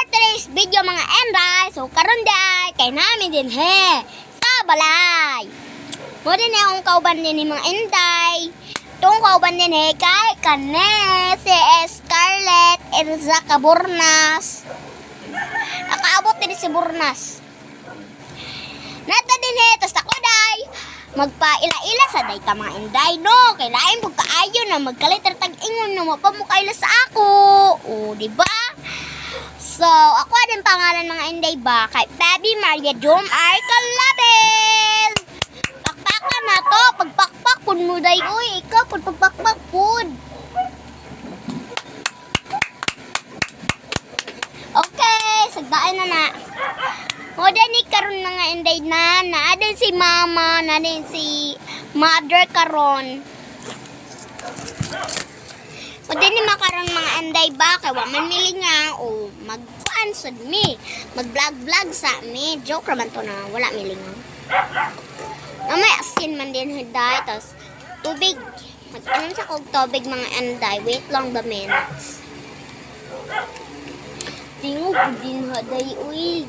today's video mga Enday. So karon day kay namin din sa balay. Mo din akong kauban din ni mga Enday. Tung kauban din kay kane si Scarlett Erza Cabornas. Nakaabot din si Burnas. Nata din tas ako day magpaila-ila sa day ta mga Enday no. Kay lain pug kaayo na magkaliter tag-ingon na mapamukaila sa ako. O di ba? So, ako din pangalan mga Enday ba kay Baby Maria Jom Arcalabel. Pakpakan na to, pagpakpak pud mo day uy, ikaw pud pagpakpak pud. Okay, sagdaan na. O ni karon mga Enday na din si mama, na din si mother karon. O din ni makaroon mga Enday ba kay wa man mili nga o magkuan sad mi mag-vlog sa mi joke raman to na wala mili nga may asin man din hiday tas tubig mag-anom sa kog tubig mga Enday wait lang the minutes tingog din haday uy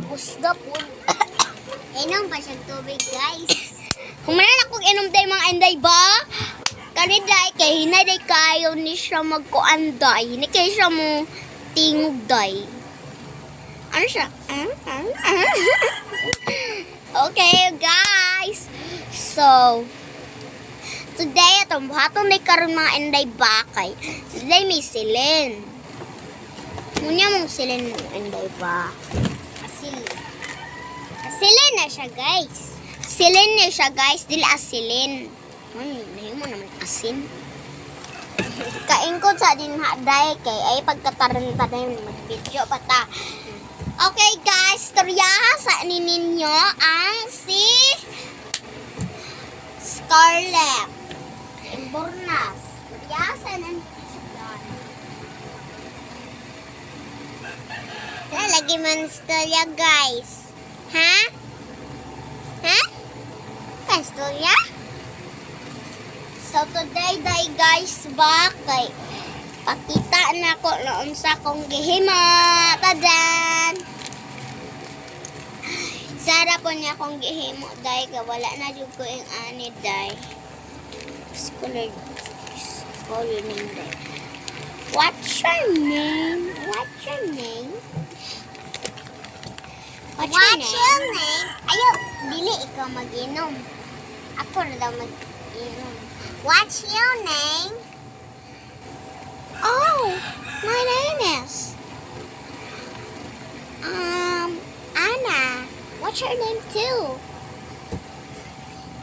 pusga po inom pa siyang tubig guys. Kung manan akong inom day mga Enday ba? Kaniday kay hinaday kayo ni siya magkuanday. Hindi kayo siya mo tingog day. Ano siya? Okay guys. So today atong buhaton day karon mga Enday ba kay today may silin. Munya mong silin Enday ba? Asilin na siya guys. Silin niya siya guys, dili asilin. Ay, nahin mo naman asin. Kain ko sa din haday kay ay pagkataranta na yun mag-video pa ta. Okay guys, storyaha sa ninyo ang si Scarlett Bornas. Storyaha sa ninyo siya. Lagi man storya guys. Ha? Ha? Istorya? So today day guys ba kay pakita na ko noon sa kong gihimo tadan. Sara po niya kong gihimo day ka wala na jud ko ang ani day. Scholar your name day. What's your name? What's your name? What's your name? Ayo, dili ikaw mag-inom. Ako na daw mag-inom. What's your name? Oh, my name is Anna. What's your name too?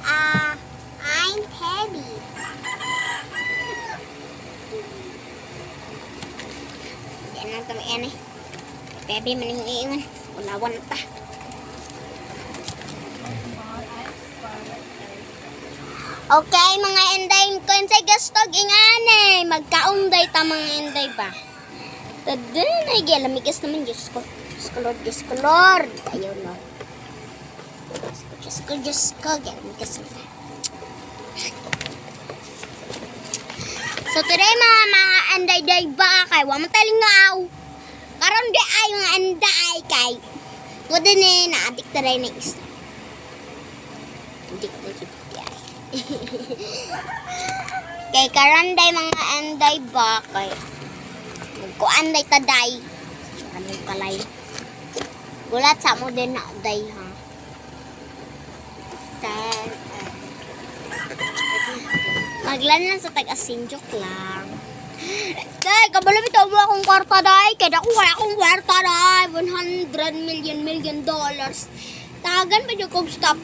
I'm Teddy. Yan lang ito may Teddy maning-iingon. Unawan ta. Okay, mga Enday, kung sa gastog ingane, magkaunday ta mga Enday ba? Tadun ay galamigas naman, Diyos ko. Diyos ko, Lord. Ayaw, Lord. Diyos ko, galamigas naman. So today mga Enday ba kay wa matalingaw. Karon di ay mga Enday kay ko din na-addict na rin ng isa. Addict na dito ay. Kay karon day mga Enday ba kay magkuan day taday. Kanang kalay. Gulat sa mo din na day ha. Maglan lang sa tag-asin joke lang. Day, kabalo bitaw mo akong kwarta day. Kaya ako wala akong kwarta day. $100 million dollars. Tagan pa dyan kong stop